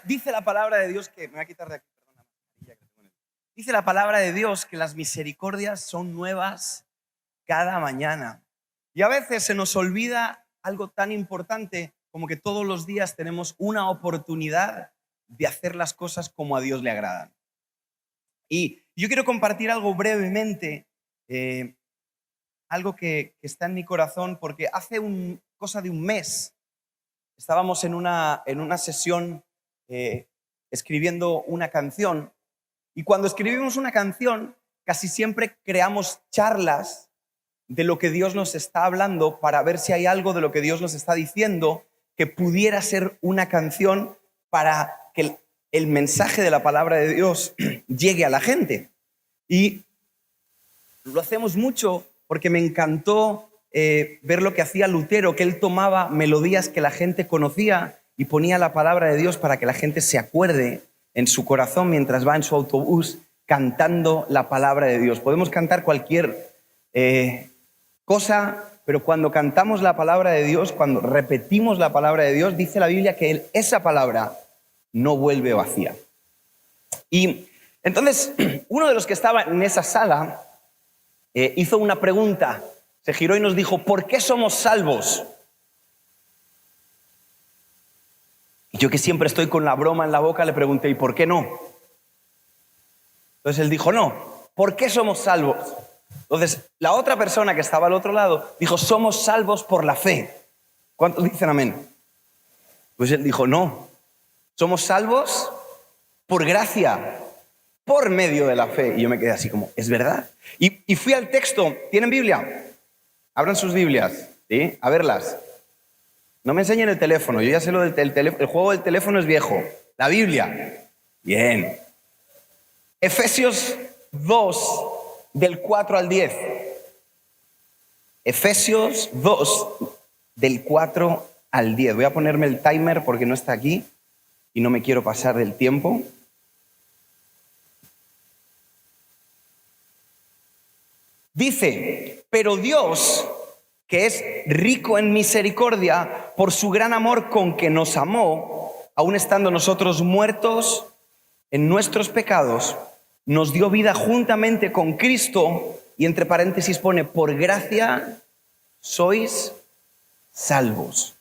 Dice la palabra de Dios que... Me voy a quitar de aquí, perdón, la mascarilla que tengo en el- Dice la palabra de Dios que las misericordias son nuevas cada mañana. Y a veces se nos olvida algo tan importante como que todos los días tenemos una oportunidad de hacer las cosas como a Dios le agradan. Y yo quiero compartir algo brevemente, algo que está en mi corazón, porque hace cosa de un mes estábamos en una sesión escribiendo una canción, y cuando escribimos una canción casi siempre creamos charlas de lo que Dios nos está hablando para ver si hay algo de lo que Dios nos está diciendo que pudiera ser una canción para que el mensaje de la palabra de Dios llegue a la gente. Y lo hacemos mucho porque me encantó ver lo que hacía Lutero, que él tomaba melodías que la gente conocía y ponía la palabra de Dios para que la gente se acuerde en su corazón mientras va en su autobús cantando la palabra de Dios. Podemos cantar cualquier cosa, pero cuando cantamos la palabra de Dios, cuando repetimos la palabra de Dios, dice la Biblia que esa palabra no vuelve vacía. Y entonces, uno de los que estaba en esa sala hizo una pregunta, se giró y nos dijo: ¿por qué somos salvos? Y yo, que siempre estoy con la broma en la boca, le pregunté: ¿y por qué no? Entonces él dijo: no, ¿por qué somos salvos? Entonces la otra persona que estaba al otro lado dijo: somos salvos por la fe. ¿Cuántos dicen amén? Pues él dijo: no, somos salvos por gracia, por medio de la fe. Y yo me quedé así como, ¿es verdad? Y fui al texto. ¿Tienen Biblia? Abran sus Biblias, ¿sí? A verlas. No me enseñen el teléfono, yo ya sé lo del teléfono. El juego del teléfono es viejo. La Biblia. Bien. Efesios 2, del 4 al 10. Efesios 2, del 4 al 10. Voy a ponerme el timer porque no está aquí y no me quiero pasar del tiempo. Dice: pero Dios, que es rico en misericordia, por su gran amor con que nos amó, aun estando nosotros muertos en nuestros pecados, nos dio vida juntamente con Cristo, y entre paréntesis pone: por gracia sois salvos.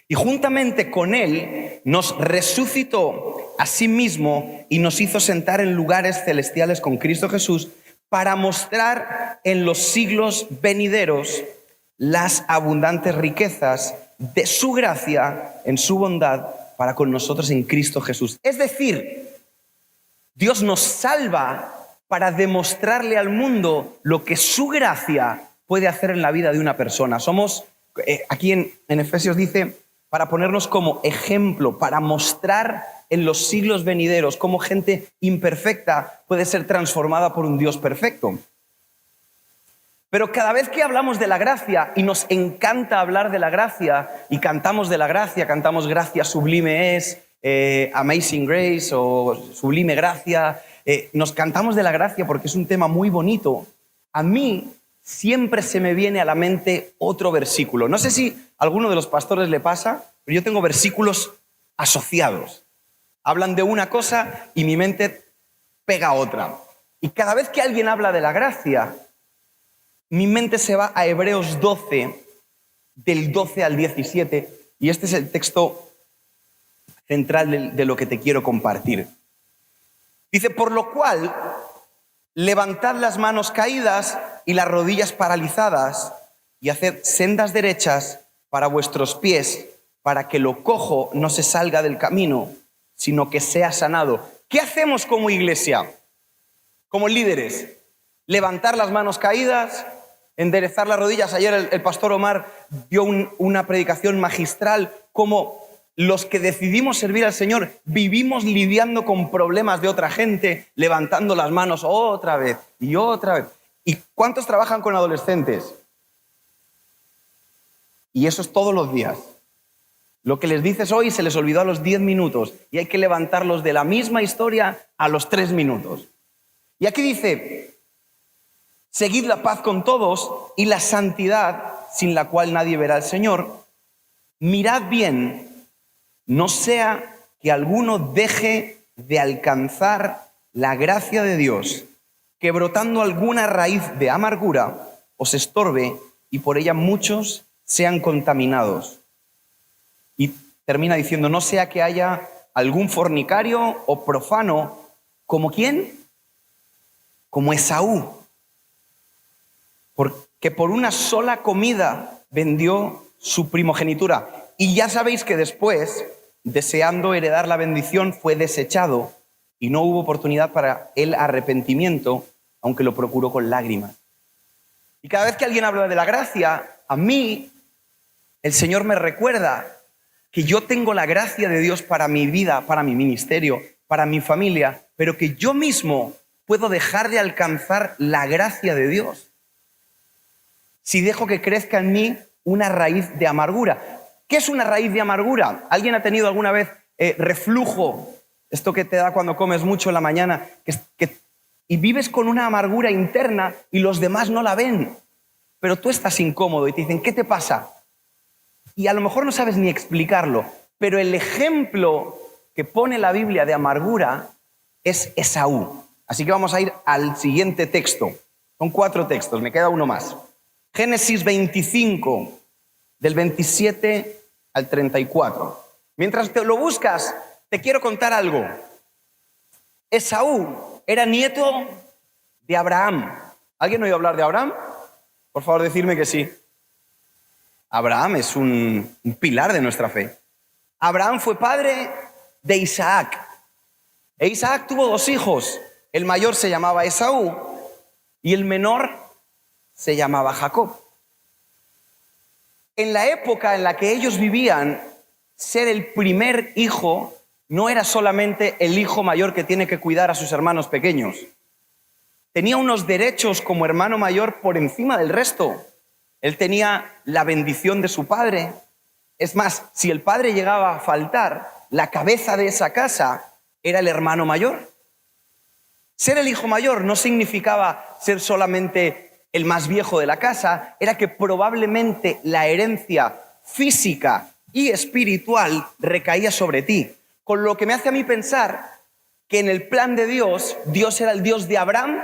Y juntamente con Él nos resucitó a sí mismo y nos hizo sentar en lugares celestiales con Cristo Jesús, para mostrar en los siglos venideros las abundantes riquezas de su gracia en su bondad para con nosotros en Cristo Jesús. Es decir, Dios nos salva para demostrarle al mundo lo que su gracia puede hacer en la vida de una persona. Somos, aquí en Efesios dice, para ponernos como ejemplo, para mostrar en los siglos venideros cómo gente imperfecta puede ser transformada por un Dios perfecto. Pero cada vez que hablamos de la gracia, y nos encanta hablar de la gracia, y cantamos de la gracia, cantamos Gracia Sublime es, Amazing Grace o Sublime Gracia, nos cantamos de la gracia porque es un tema muy bonito. A mí siempre se me viene a la mente otro versículo. No sé si a alguno de los pastores le pasa, pero yo tengo versículos asociados. Hablan de una cosa y mi mente pega a otra. Y cada vez que alguien habla de la gracia, mi mente se va a Hebreos 12, del 12 al 17, y este es el texto central de lo que te quiero compartir. Dice: por lo cual, levantad las manos caídas y las rodillas paralizadas, y haced sendas derechas para vuestros pies, para que lo cojo no se salga del camino, sino que sea sanado. ¿Qué hacemos como iglesia? Como líderes. Levantar las manos caídas, enderezar las rodillas. Ayer el pastor Omar dio una predicación magistral, como los que decidimos servir al Señor vivimos lidiando con problemas de otra gente, levantando las manos otra vez y otra vez. ¿Y cuántos trabajan con adolescentes? Y eso es todos los días. Lo que les dices hoy se les olvidó a los 10 minutos y hay que levantarlos de la misma historia a los 3 minutos. Y aquí dice: seguid la paz con todos y la santidad, sin la cual nadie verá al Señor. Mirad bien no sea que alguno deje de alcanzar la gracia de Dios, que brotando alguna raíz de amargura os estorbe y por ella muchos sean contaminados. Y termina diciendo, no sea que haya algún fornicario o profano, ¿como quién? Como Esaú, porque por una sola comida vendió su primogenitura. Y ya sabéis que después, deseando heredar la bendición, fue desechado y no hubo oportunidad para el arrepentimiento, aunque lo procuró con lágrimas. Y cada vez que alguien habla de la gracia, a mí el Señor me recuerda que yo tengo la gracia de Dios para mi vida, para mi ministerio, para mi familia, pero que yo mismo puedo dejar de alcanzar la gracia de Dios si dejo que crezca en mí una raíz de amargura. ¿Qué es una raíz de amargura? ¿Alguien ha tenido alguna vez reflujo? Esto que te da cuando comes mucho en la mañana, y vives con una amargura interna y los demás no la ven, pero tú estás incómodo y te dicen, ¿qué te pasa? Y a lo mejor no sabes ni explicarlo, pero el ejemplo que pone la Biblia de amargura es Esaú. Así que vamos a ir al siguiente texto. Son 4 textos, me queda uno más. Génesis 25, del 27 al 34. Mientras te lo buscas, te quiero contar algo. Esaú era nieto de Abraham. ¿Alguien ha oído hablar de Abraham? Por favor, decidme que sí. Abraham es un pilar de nuestra fe. Abraham fue padre de Isaac. E Isaac tuvo 2 hijos. El mayor se llamaba Esaú y el menor se llamaba Jacob. En la época en la que ellos vivían, ser el primer hijo no era solamente el hijo mayor que tiene que cuidar a sus hermanos pequeños. Tenía unos derechos como hermano mayor por encima del resto. Él tenía la bendición de su padre. Es más, si el padre llegaba a faltar, la cabeza de esa casa era el hermano mayor. Ser el hijo mayor no significaba ser solamente el más viejo de la casa, era que probablemente la herencia física y espiritual recaía sobre ti. Con lo que me hace a mí pensar que en el plan de Dios, Dios era el Dios de Abraham,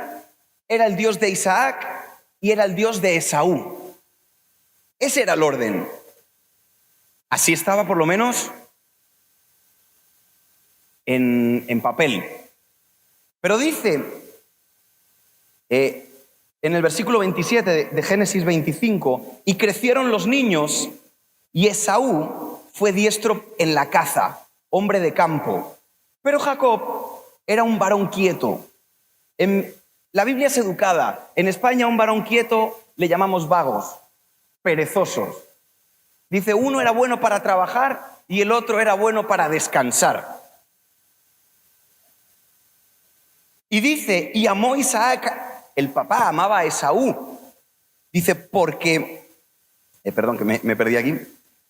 era el Dios de Isaac y era el Dios de Esaú. Ese era el orden. Así estaba por lo menos en papel. Pero dice en el versículo 27 de Génesis 25, y crecieron los niños, y Esaú fue diestro en la caza, hombre de campo. Pero Jacob era un varón quieto. La Biblia es educada. En España a un varón quieto le llamamos vagos, perezosos. Dice, uno era bueno para trabajar y el otro era bueno para descansar. Y dice, y amó Isaac, el papá amaba a Esaú. Dice, porque, perdón que me perdí aquí,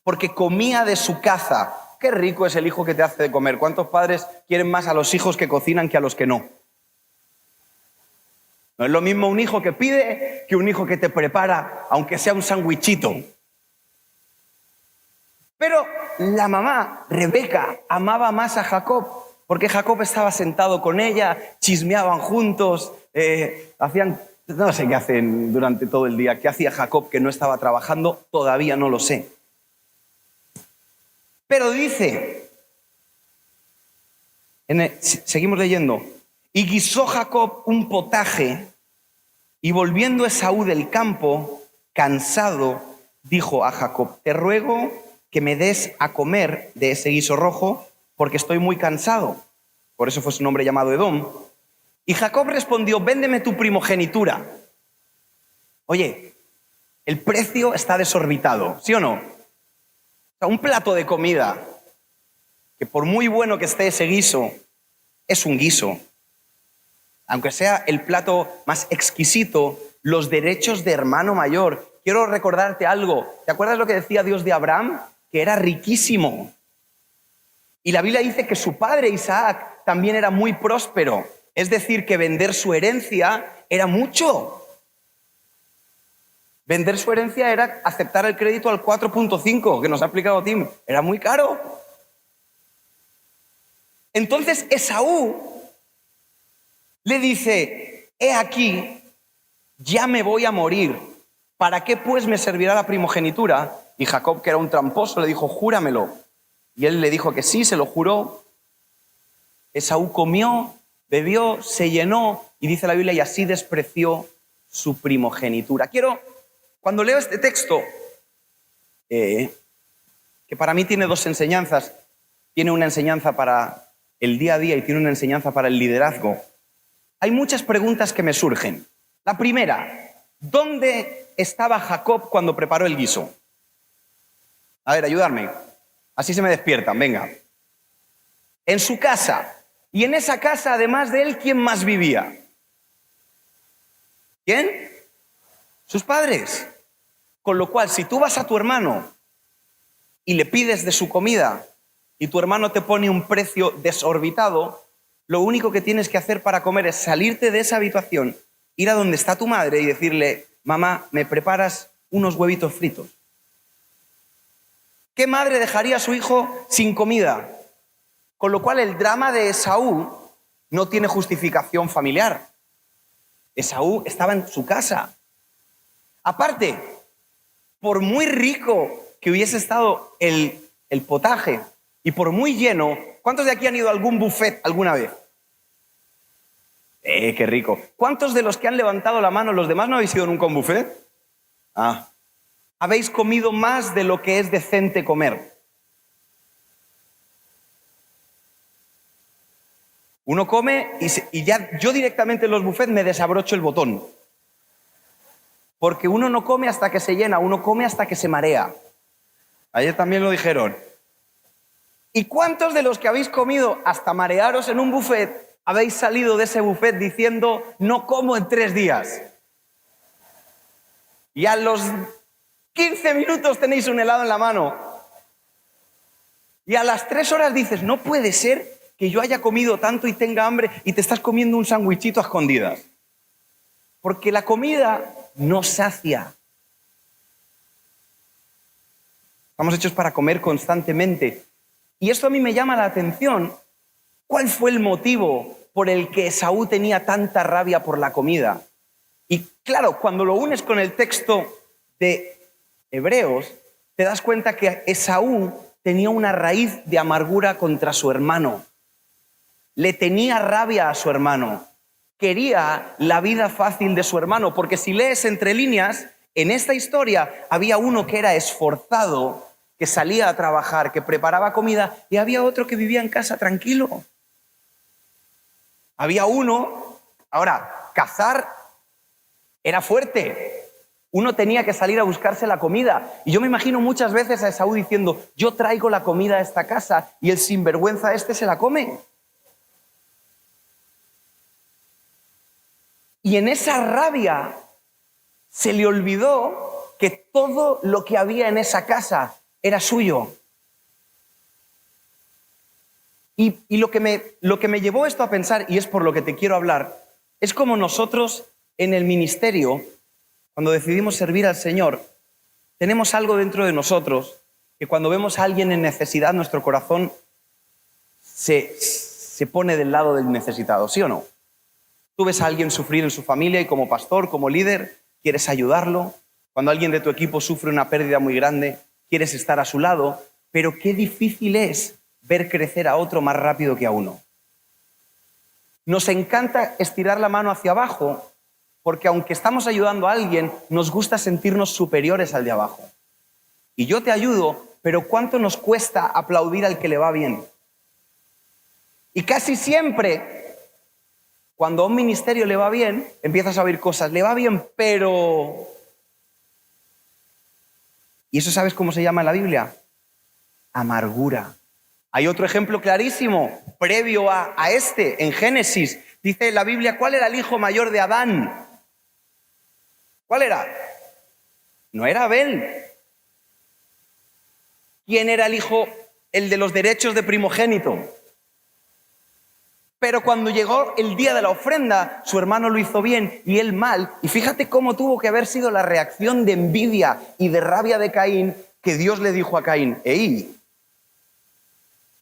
porque comía de su caza. Qué rico es el hijo que te hace de comer. ¿Cuántos padres quieren más a los hijos que cocinan que a los que no? No es lo mismo un hijo que pide que un hijo que te prepara, aunque sea un sandwichito. Pero la mamá, Rebeca, amaba más a Jacob, porque Jacob estaba sentado con ella, chismeaban juntos, hacían, no sé qué hacen durante todo el día. ¿Qué hacía Jacob que no estaba trabajando? Todavía no lo sé. Pero dice, seguimos leyendo, y guisó Jacob un potaje, y volviendo Esaú del campo, cansado, dijo a Jacob, te ruego que me des a comer de ese guiso rojo, porque estoy muy cansado. Por eso fue su nombre llamado Edom. Y Jacob respondió, véndeme tu primogenitura. Oye, el precio está desorbitado, ¿sí o no? O sea, un plato de comida, que por muy bueno que esté ese guiso, es un guiso. Aunque sea el plato más exquisito, los derechos de hermano mayor. Quiero recordarte algo. ¿Te acuerdas lo que decía Dios de Abraham? Que era riquísimo. Y la Biblia dice que su padre Isaac también era muy próspero. Es decir, que vender su herencia era mucho. Vender su herencia era aceptar el crédito al 4.5 que nos ha aplicado Tim. Era muy caro. Entonces Esaú le dice, he aquí, ya me voy a morir. ¿Para qué pues me servirá la primogenitura? Y Jacob, que era un tramposo, le dijo, júramelo. Y él le dijo que sí, se lo juró. Esaú comió, bebió, se llenó, y dice la Biblia, y así despreció su primogenitura. Cuando leo este texto, que para mí tiene dos enseñanzas, tiene una enseñanza para el día a día y tiene una enseñanza para el liderazgo, hay muchas preguntas que me surgen. La primera, ¿dónde estaba Jacob cuando preparó el guiso? A ver, ayudarme. Así se me despiertan, venga. En su casa. Y en esa casa, además de él, ¿quién más vivía? ¿Quién? Sus padres. Con lo cual, si tú vas a tu hermano y le pides de su comida y tu hermano te pone un precio desorbitado, lo único que tienes que hacer para comer es salirte de esa habitación, ir a donde está tu madre y decirle, mamá, ¿me preparas unos huevitos fritos? ¿Qué madre dejaría a su hijo sin comida? Con lo cual el drama de Esaú no tiene justificación familiar. Esaú estaba en su casa. Aparte, por muy rico que hubiese estado el potaje y por muy lleno, ¿cuántos de aquí han ido a algún buffet alguna vez? Qué rico. ¿Cuántos de los que han levantado la mano, los demás no habéis ido nunca a un buffet? Habéis comido más de lo que es decente comer. Uno come y ya yo directamente en los buffets me desabrocho el botón. Porque uno no come hasta que se llena, uno come hasta que se marea. Ayer también lo dijeron. ¿Y cuántos de los que habéis comido hasta marearos en un buffet habéis salido de ese buffet diciendo no como en 3 días? Y a los 15 minutos tenéis un helado en la mano. Y a las 3 horas dices, no puede ser que yo haya comido tanto y tenga hambre y te estás comiendo un sándwichito a escondidas. Porque la comida no sacia. Estamos hechos para comer constantemente. Y esto a mí me llama la atención. ¿Cuál fue el motivo por el que Esaú tenía tanta rabia por la comida? Y claro, cuando lo unes con el texto de Hebreos, te das cuenta que Esaú tenía una raíz de amargura contra su hermano. Le tenía rabia a su hermano. Quería la vida fácil de su hermano, porque si lees entre líneas, en esta historia había uno que era esforzado, que salía a trabajar, que preparaba comida, y había otro que vivía en casa tranquilo. Había uno, ahora, cazar era fuerte. Uno tenía que salir a buscarse la comida. Y yo me imagino muchas veces a Esaú diciendo, yo traigo la comida a esta casa y el sinvergüenza este se la come. Y en esa rabia se le olvidó que todo lo que había en esa casa era suyo. Y lo que me llevó esto a pensar, y es por lo que te quiero hablar, es como nosotros en el ministerio, cuando decidimos servir al Señor, tenemos algo dentro de nosotros que cuando vemos a alguien en necesidad, nuestro corazón se pone del lado del necesitado, ¿sí o no? Tú ves a alguien sufrir en su familia y como pastor, como líder, quieres ayudarlo. Cuando alguien de tu equipo sufre una pérdida muy grande, quieres estar a su lado, pero qué difícil es ver crecer a otro más rápido que a uno. Nos encanta estirar la mano hacia abajo porque aunque estamos ayudando a alguien, nos gusta sentirnos superiores al de abajo. Y yo te ayudo, pero ¿cuánto nos cuesta aplaudir al que le va bien? Y casi siempre, cuando a un ministerio le va bien, empiezas a oír cosas, le va bien, pero... ¿Y eso sabes cómo se llama en la Biblia? Amargura. Hay otro ejemplo clarísimo, previo a este, en Génesis. Dice la Biblia, ¿cuál era el hijo mayor de Adán? ¿Cuál era? No era Abel. ¿Quién era el hijo, el de los derechos de primogénito? Pero cuando llegó el día de la ofrenda, su hermano lo hizo bien y él mal. Y fíjate cómo tuvo que haber sido la reacción de envidia y de rabia de Caín, que Dios le dijo a Caín, ¡ey!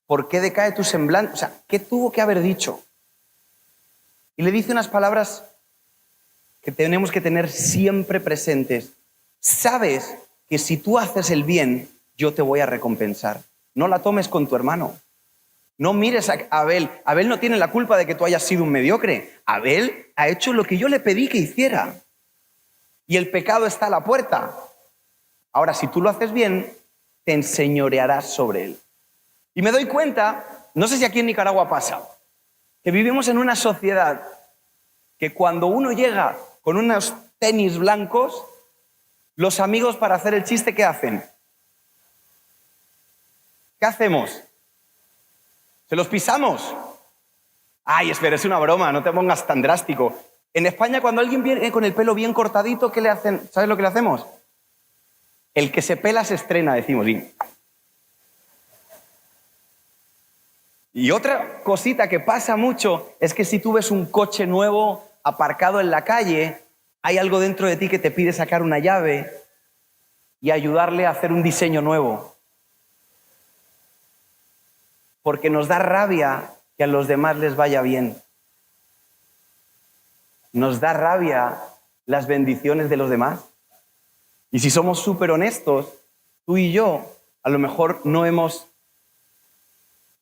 ¿Por qué decae tu semblante? O sea, ¿qué tuvo que haber dicho? Y le dice unas palabras que tenemos que tener siempre presentes. Sabes que si tú haces el bien, yo te voy a recompensar. No la tomes con tu hermano. No mires a Abel. Abel no tiene la culpa de que tú hayas sido un mediocre. Abel ha hecho lo que yo le pedí que hiciera. Y el pecado está a la puerta. Ahora, si tú lo haces bien, te enseñorearás sobre él. Y me doy cuenta, no sé si aquí en Nicaragua pasa, que vivimos en una sociedad que cuando uno llega con unos tenis blancos, los amigos para hacer el chiste, ¿qué hacen? ¿Qué hacemos? ¿Se los pisamos? Ay, espera, es una broma, no te pongas tan drástico. En España, cuando alguien viene con el pelo bien cortadito, ¿qué le hacen? ¿Sabes lo que le hacemos? El que se pela se estrena, decimos. Y otra cosita que pasa mucho es que si tú ves un coche nuevo aparcado en la calle, hay algo dentro de ti que te pide sacar una llave y ayudarle a hacer un diseño nuevo. Porque nos da rabia que a los demás les vaya bien. Nos da rabia las bendiciones de los demás. Y si somos súper honestos, tú y yo a lo mejor no hemos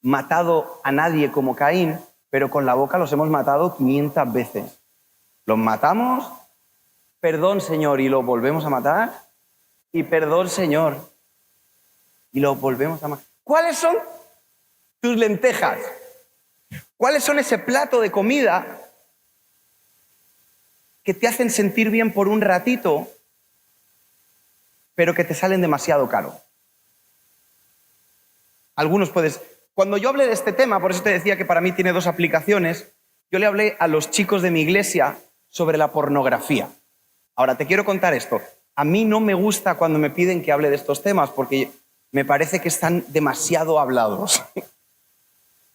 matado a nadie como Caín, pero con la boca los hemos matado 500 veces. Los matamos, perdón Señor, y los volvemos a matar, y perdón Señor, y los volvemos a matar. ¿Cuáles son tus lentejas? ¿Cuáles son ese plato de comida que te hacen sentir bien por un ratito, pero que te salen demasiado caro? Algunos puedes... Cuando yo hablé de este tema, por eso te decía que para mí tiene dos aplicaciones, yo le hablé a los chicos de mi iglesia sobre la pornografía. Ahora, te quiero contar esto. A mí no me gusta cuando me piden que hable de estos temas porque me parece que están demasiado hablados.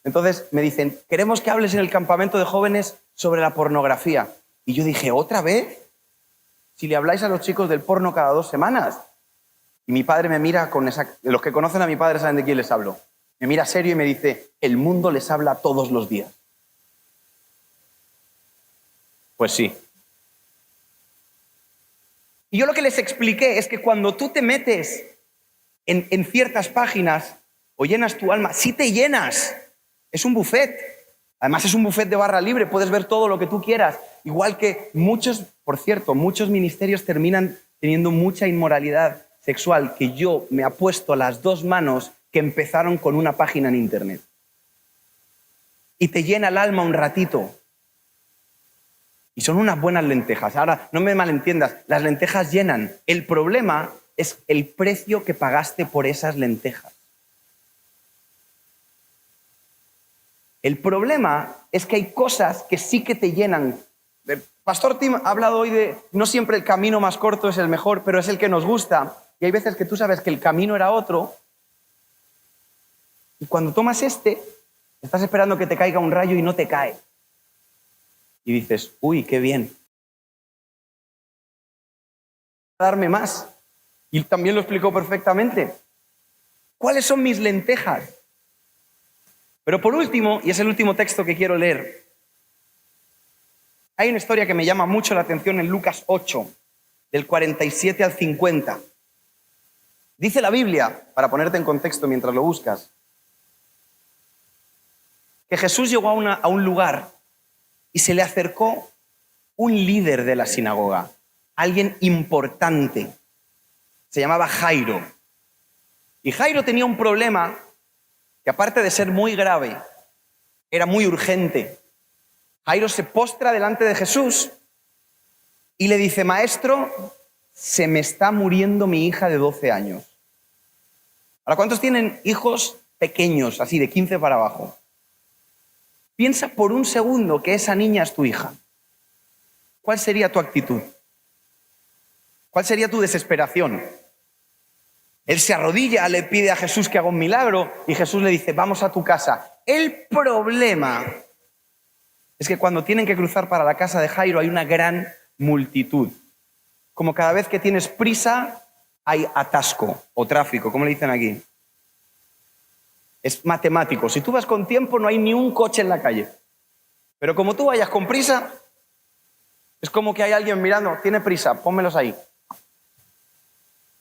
Entonces me dicen, queremos que hables en el campamento de jóvenes sobre la pornografía. Y yo dije, ¿otra vez? Si le habláis a los chicos del porno cada 2 semanas. Y mi padre me mira con esa... Los que conocen a mi padre saben de quién les hablo. Me mira serio y me dice, el mundo les habla todos los días. Pues sí. Y yo lo que les expliqué es que cuando tú te metes en ciertas páginas o llenas tu alma, sí te llenas. Es un buffet. Además es un buffet de barra libre, puedes ver todo lo que tú quieras. Igual que muchos, por cierto, muchos ministerios terminan teniendo mucha inmoralidad sexual, que yo me apuesto a las 2 manos que empezaron con una página en internet. Y te llena el alma un ratito. Y son unas buenas lentejas. Ahora, no me malentiendas, las lentejas llenan. El problema es el precio que pagaste por esas lentejas. El problema es que hay cosas que sí que te llenan. Pastor Tim ha hablado hoy de no siempre el camino más corto es el mejor, pero es el que nos gusta. Y hay veces que tú sabes que el camino era otro. Y cuando tomas estás esperando que te caiga un rayo y no te cae. Y dices, uy, qué bien. Darme más. Y también lo explicó perfectamente. ¿Cuáles son mis lentejas? Pero por último, y es el último texto que quiero leer, hay una historia que me llama mucho la atención en Lucas 8, del 47 al 50. Dice la Biblia, para ponerte en contexto mientras lo buscas, que Jesús llegó a un lugar y se le acercó un líder de la sinagoga, alguien importante. Se llamaba Jairo. Y Jairo tenía un problema que, aparte de ser muy grave, era muy urgente. Jairo se postra delante de Jesús y le dice, Maestro, se me está muriendo mi hija de 12 años. Ahora, ¿cuántos tienen hijos pequeños, así de 15 para abajo? Piensa por un segundo que esa niña es tu hija. ¿Cuál sería tu actitud? ¿Cuál sería tu desesperación? Él se arrodilla, le pide a Jesús que haga un milagro y Jesús le dice, vamos a tu casa. El problema es que cuando tienen que cruzar para la casa de Jairo hay una gran multitud. Como cada vez que tienes prisa hay atasco o tráfico, ¿cómo le dicen aquí? Es matemático. Si tú vas con tiempo, no hay ni un coche en la calle. Pero como tú vayas con prisa, es como que hay alguien mirando, tiene prisa, pónmelos ahí.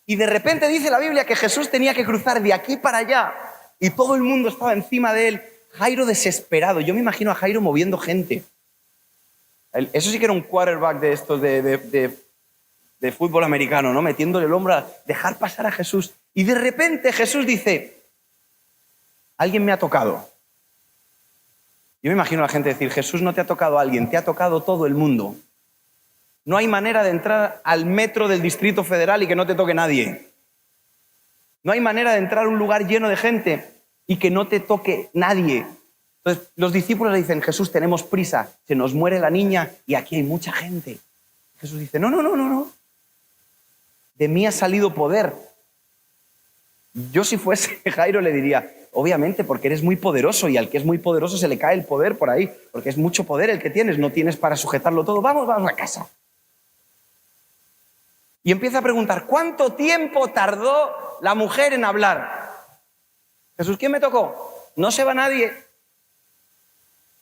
Y de repente dice la Biblia que Jesús tenía que cruzar de aquí para allá y todo el mundo estaba encima de él. Jairo desesperado. Yo me imagino a Jairo moviendo gente. Eso sí que era un quarterback de estos de fútbol americano, ¿no? Metiéndole el hombro a dejar pasar a Jesús. Y de repente Jesús dice, alguien me ha tocado. Yo me imagino a la gente decir, Jesús, no te ha tocado a alguien, te ha tocado todo el mundo. No hay manera de entrar al metro del Distrito Federal y que no te toque nadie. No hay manera de entrar a un lugar lleno de gente y que no te toque nadie. Entonces los discípulos le dicen, Jesús, tenemos prisa, se nos muere la niña y aquí hay mucha gente. Jesús dice, no. De mí ha salido poder. Yo si fuese Jairo le diría, obviamente, porque eres muy poderoso y al que es muy poderoso se le cae el poder por ahí, porque es mucho poder el que tienes, no tienes para sujetarlo todo. Vamos a casa. Y empieza a preguntar, ¿cuánto tiempo tardó la mujer en hablar? Jesús, ¿quién me tocó? No se va nadie.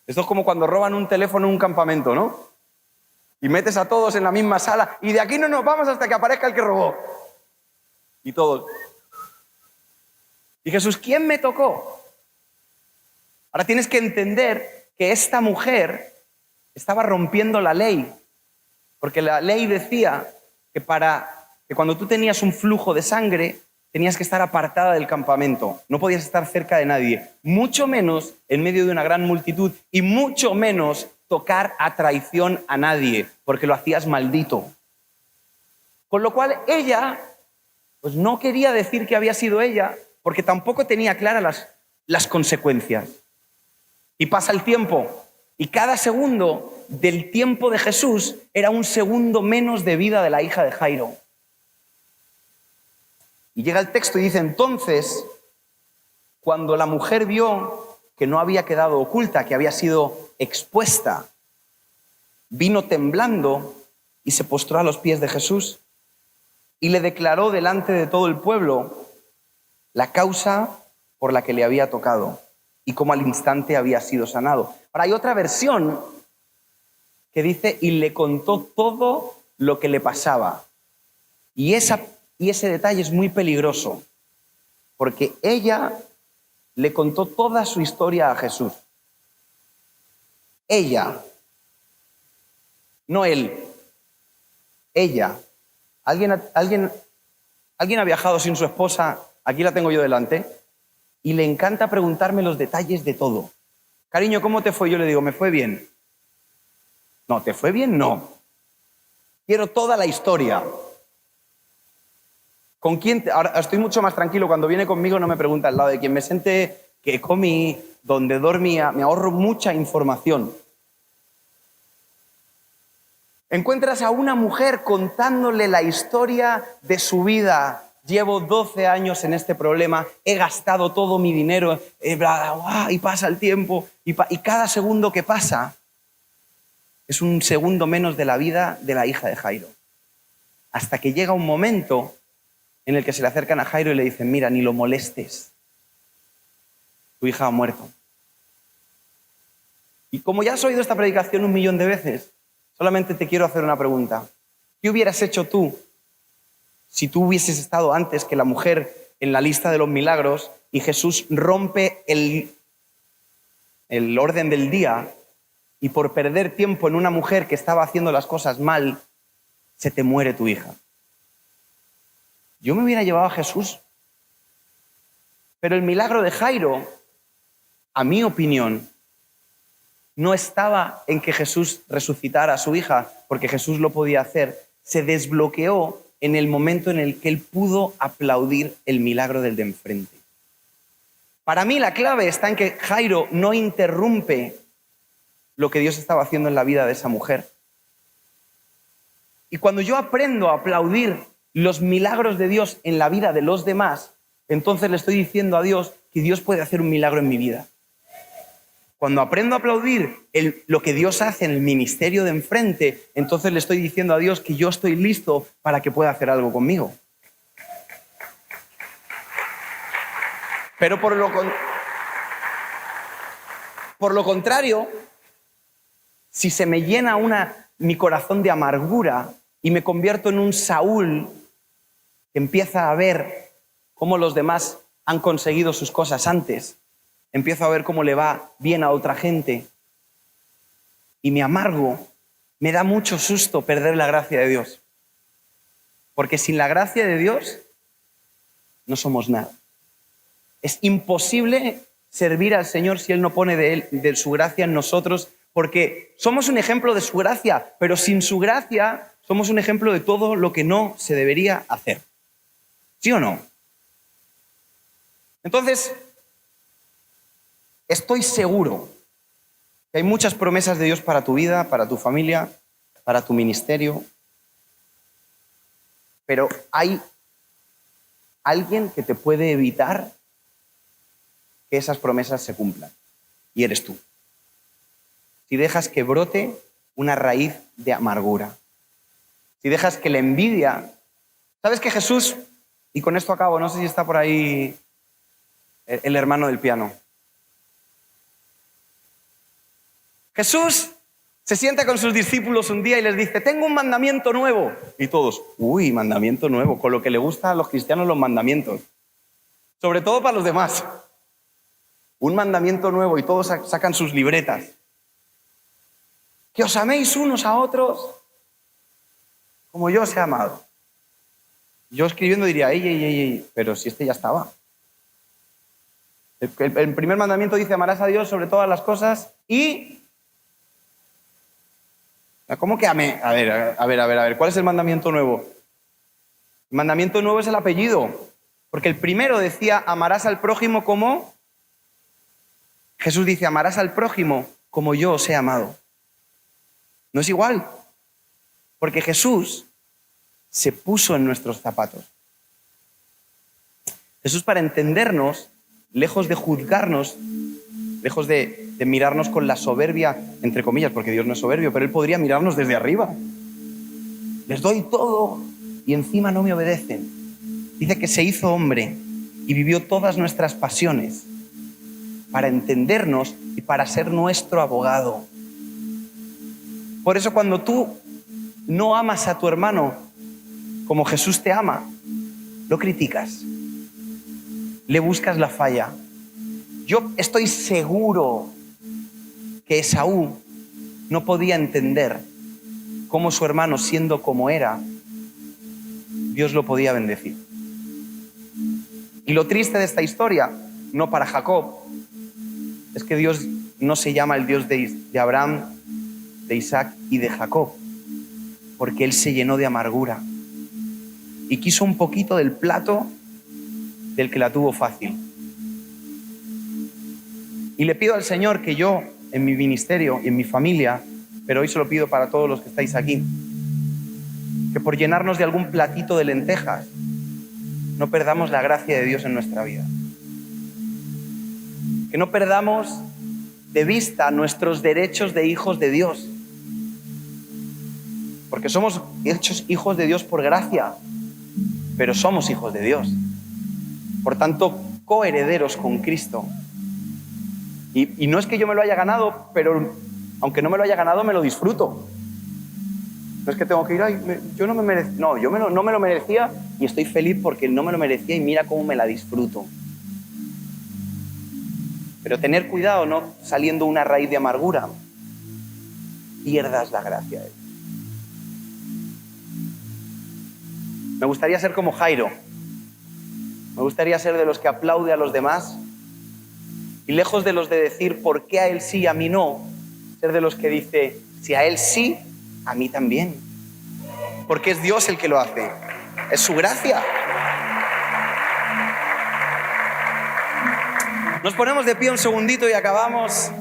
Esto es como cuando roban un teléfono en un campamento, ¿no? Y metes a todos en la misma sala y de aquí no nos vamos hasta que aparezca el que robó. Y todos. Y Jesús, ¿quién me tocó? Ahora tienes que entender que esta mujer estaba rompiendo la ley, porque la ley decía que cuando tú tenías un flujo de sangre, tenías que estar apartada del campamento, no podías estar cerca de nadie, mucho menos en medio de una gran multitud y mucho menos tocar a traición a nadie, porque lo hacías maldito. Con lo cual ella, pues no quería decir que había sido ella, porque tampoco tenía claras las consecuencias. Y pasa el tiempo, y cada segundo del tiempo de Jesús era un segundo menos de vida de la hija de Jairo. Y llega el texto y dice, entonces, cuando la mujer vio que no había quedado oculta, que había sido expuesta, vino temblando y se postró a los pies de Jesús y le declaró delante de todo el pueblo la causa por la que le había tocado y cómo al instante había sido sanado. Ahora hay otra versión que dice, y le contó todo lo que le pasaba. Y ese detalle es muy peligroso, porque ella le contó toda su historia a Jesús. Ella, no él, ella. ¿Alguien ha viajado sin su esposa? Aquí la tengo yo delante. Y le encanta preguntarme los detalles de todo. Cariño, ¿cómo te fue? Yo le digo, ¿me fue bien? No, ¿te fue bien? No. Quiero toda la historia. ¿Con quién? Ahora estoy mucho más tranquilo. Cuando viene conmigo no me pregunta al lado de quién me senté, qué comí, dónde dormía. Me ahorro mucha información. Encuentras a una mujer contándole la historia de su vida. Llevo 12 años en este problema, he gastado todo mi dinero, y pasa el tiempo, y cada segundo que pasa es un segundo menos de la vida de la hija de Jairo. Hasta que llega un momento en el que se le acercan a Jairo y le dicen, mira, ni lo molestes, tu hija ha muerto. Y como ya has oído esta predicación 1.000.000 de veces, solamente te quiero hacer una pregunta. ¿Qué hubieras hecho tú si tú hubieses estado antes que la mujer en la lista de los milagros y Jesús rompe el orden del día y por perder tiempo en una mujer que estaba haciendo las cosas mal, se te muere tu hija? Yo me hubiera llevado a Jesús. Pero el milagro de Jairo, a mi opinión, no estaba en que Jesús resucitara a su hija, porque Jesús lo podía hacer. Se desbloqueó en el momento en el que él pudo aplaudir el milagro del de enfrente. Para mí la clave está en que Jairo no interrumpe lo que Dios estaba haciendo en la vida de esa mujer. Y cuando yo aprendo a aplaudir los milagros de Dios en la vida de los demás, entonces le estoy diciendo a Dios que Dios puede hacer un milagro en mi vida. Cuando aprendo a aplaudir lo que Dios hace en el ministerio de enfrente, entonces le estoy diciendo a Dios que yo estoy listo para que pueda hacer algo conmigo. Pero por Por lo contrario, si se me llena mi corazón de amargura y me convierto en un Saúl que empieza a ver cómo los demás han conseguido sus cosas antes, empiezo a ver cómo le va bien a otra gente y me amargo, me da mucho susto perder la gracia de Dios. Porque sin la gracia de Dios no somos nada. Es imposible servir al Señor si Él no pone de su gracia en nosotros, porque somos un ejemplo de su gracia, pero sin su gracia somos un ejemplo de todo lo que no se debería hacer. ¿Sí o no? Entonces, estoy seguro que hay muchas promesas de Dios para tu vida, para tu familia, para tu ministerio, pero hay alguien que te puede evitar que esas promesas se cumplan, y eres tú. Si dejas que brote una raíz de amargura, si dejas que la envidia... ¿Sabes que Jesús, y con esto acabo, no sé si está por ahí el hermano del piano? Jesús se sienta con sus discípulos un día y les dice: tengo un mandamiento nuevo. Y todos, uy, mandamiento nuevo, con lo que le gusta a los cristianos los mandamientos. Sobre todo para los demás. Un mandamiento nuevo, y todos sacan sus libretas. Que os améis unos a otros como yo os he amado. Yo escribiendo diría, ey, pero si este ya estaba. El primer mandamiento dice: amarás a Dios sobre todas las cosas y... ¿Cómo que amé? A ver, ¿cuál es el mandamiento nuevo? El mandamiento nuevo es el apellido, porque el primero decía: amarás al prójimo como... Jesús dice: amarás al prójimo como yo os he amado. No es igual, porque Jesús se puso en nuestros zapatos. Jesús, para entendernos, lejos de juzgarnos, lejos de mirarnos con la soberbia, entre comillas, porque Dios no es soberbio, pero Él podría mirarnos desde arriba. Les doy todo y encima no me obedecen. Dice que se hizo hombre y vivió todas nuestras pasiones para entendernos y para ser nuestro abogado. Por eso cuando tú no amas a tu hermano como Jesús te ama, lo criticas, le buscas la falla. Yo estoy seguro que Esaú no podía entender cómo su hermano, siendo como era, Dios lo podía bendecir. Y lo triste de esta historia, no para Jacob, es que Dios no se llama el Dios de Abraham, de Isaac y de Jacob, porque Él se llenó de amargura y quiso un poquito del plato del que la tuvo fácil. Y le pido al Señor que yo, en mi ministerio y en mi familia, pero hoy se lo pido para todos los que estáis aquí, que por llenarnos de algún platito de lentejas, no perdamos la gracia de Dios en nuestra vida. Que no perdamos de vista nuestros derechos de hijos de Dios. Porque somos hechos hijos de Dios por gracia, pero somos hijos de Dios. Por tanto, coherederos con Cristo. Y no es que yo me lo haya ganado, pero aunque no me lo haya ganado, me lo disfruto. No es que tengo que ir, yo no me merecía. No, no me lo merecía y estoy feliz porque no me lo merecía y mira cómo me la disfruto. Pero tener cuidado, no saliendo una raíz de amargura, pierdas la gracia de Dios. Me gustaría ser como Jairo. Me gustaría ser de los que aplaude a los demás y lejos de los de decir por qué a él sí, a mí no, ser de los que dice si a él sí, a mí también. Porque es Dios el que lo hace. Es su gracia. Nos ponemos de pie un segundito y acabamos.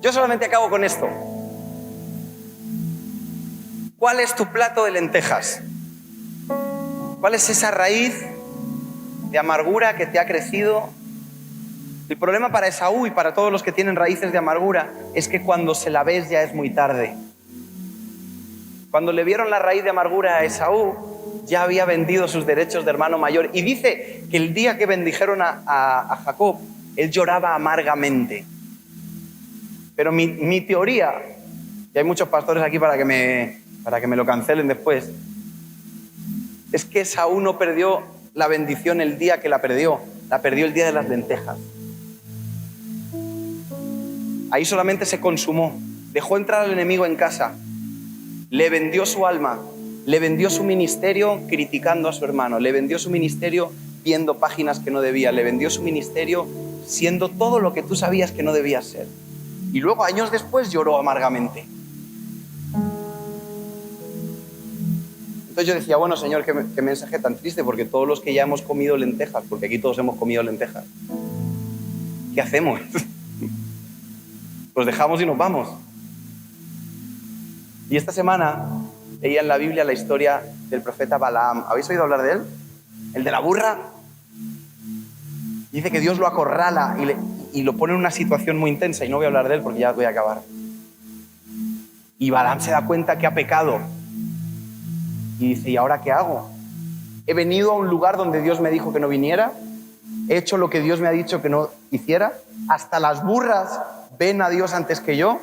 Yo solamente acabo con esto. ¿Cuál es tu plato de lentejas? ¿Cuál es esa raíz de amargura que te ha crecido? El problema para Esaú y para todos los que tienen raíces de amargura es que cuando se la ves ya es muy tarde. Cuando le vieron la raíz de amargura a Esaú, ya había vendido sus derechos de hermano mayor. Y dice que el día que bendijeron a Jacob, él lloraba amargamente. Pero mi teoría, y hay muchos pastores aquí para que me lo cancelen después, es que Esaú no perdió la bendición el día que la perdió el día de las lentejas. Ahí solamente se consumó. Dejó entrar al enemigo en casa, le vendió su alma, le vendió su ministerio criticando a su hermano, le vendió su ministerio viendo páginas que no debía, le vendió su ministerio siendo todo lo que tú sabías que no debías ser. Y luego, años después, lloró amargamente. Entonces yo decía, bueno, Señor, qué mensaje tan triste, porque todos los que ya hemos comido lentejas, porque aquí todos hemos comido lentejas, ¿qué hacemos? Los dejamos y nos vamos. Y esta semana leía en la Biblia la historia del profeta Balaam. ¿Habéis oído hablar de él? El de la burra. Dice que Dios lo acorrala y lo pone en una situación muy intensa, y no voy a hablar de él porque ya voy a acabar. Y Balaam se da cuenta que ha pecado. Y dice, ¿y ahora qué hago? He venido a un lugar donde Dios me dijo que no viniera. He hecho lo que Dios me ha dicho que no hiciera. Hasta las burras ven a Dios antes que yo.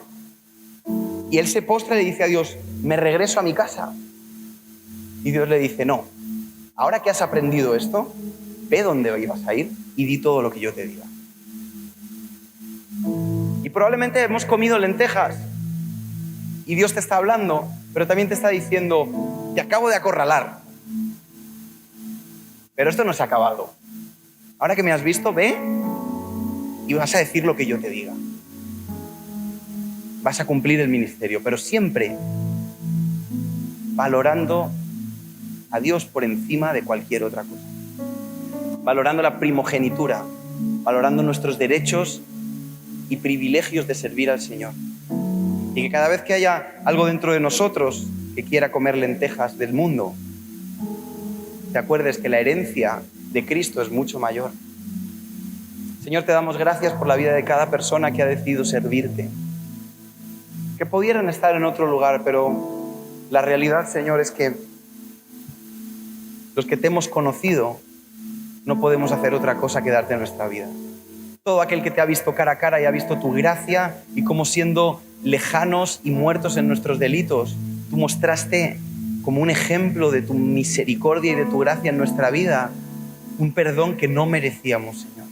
Y él se postra y le dice a Dios, me regreso a mi casa. Y Dios le dice, no, ahora que has aprendido esto, ve dónde ibas a ir y di todo lo que yo te diga. Y probablemente hemos comido lentejas y Dios te está hablando, pero también te está diciendo, te acabo de acorralar, pero esto no se ha acabado. Ahora que me has visto, ve y vas a decir lo que yo te diga. Vas a cumplir el ministerio, pero siempre valorando a Dios por encima de cualquier otra cosa. Valorando la primogenitura, valorando nuestros derechos y privilegios de servir al Señor. Y que cada vez que haya algo dentro de nosotros que quiera comer lentejas del mundo, te acuerdes que la herencia de Cristo es mucho mayor. Señor, te damos gracias por la vida de cada persona que ha decidido servirte. Que pudieran estar en otro lugar, pero la realidad, Señor, es que los que te hemos conocido no podemos hacer otra cosa que darte nuestra vida. Todo aquel que te ha visto cara a cara y ha visto tu gracia y cómo siendo lejanos y muertos en nuestros delitos, tú mostraste como un ejemplo de tu misericordia y de tu gracia en nuestra vida, un perdón que no merecíamos, Señor.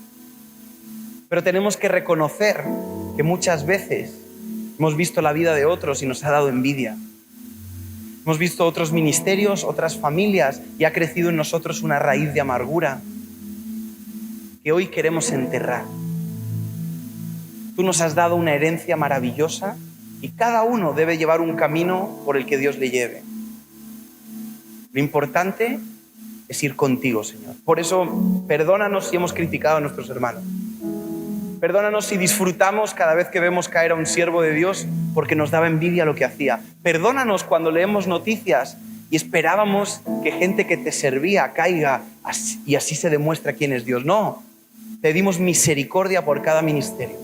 Pero tenemos que reconocer que muchas veces hemos visto la vida de otros y nos ha dado envidia. Hemos visto otros ministerios, otras familias, y ha crecido en nosotros una raíz de amargura que hoy queremos enterrar. Tú nos has dado una herencia maravillosa y cada uno debe llevar un camino por el que Dios le lleve. Lo importante es ir contigo, Señor. Por eso, perdónanos si hemos criticado a nuestros hermanos. Perdónanos si disfrutamos cada vez que vemos caer a un siervo de Dios porque nos daba envidia lo que hacía. Perdónanos cuando leemos noticias y esperábamos que gente que te servía caiga y así se demuestra quién es Dios. No, pedimos misericordia por cada ministerio,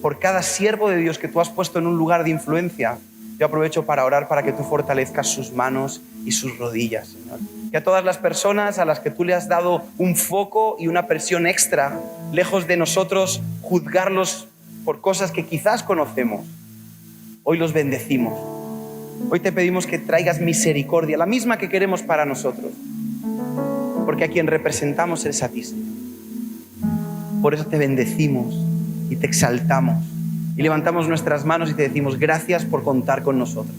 por cada siervo de Dios que tú has puesto en un lugar de influencia. Yo aprovecho para orar para que tú fortalezcas sus manos y sus rodillas, Señor. Que a todas las personas a las que tú le has dado un foco y una presión extra, lejos de nosotros juzgarlos por cosas que quizás conocemos, hoy los bendecimos. Hoy te pedimos que traigas misericordia, la misma que queremos para nosotros, porque a quien representamos es a ti, Señor. Por eso te bendecimos y te exaltamos y levantamos nuestras manos y te decimos gracias por contar con nosotros.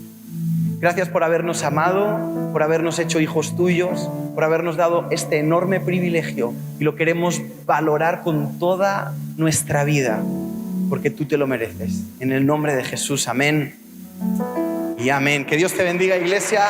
Gracias por habernos amado, por habernos hecho hijos tuyos, por habernos dado este enorme privilegio, y lo queremos valorar con toda nuestra vida, porque tú te lo mereces. En el nombre de Jesús, amén y amén. Que Dios te bendiga, iglesia.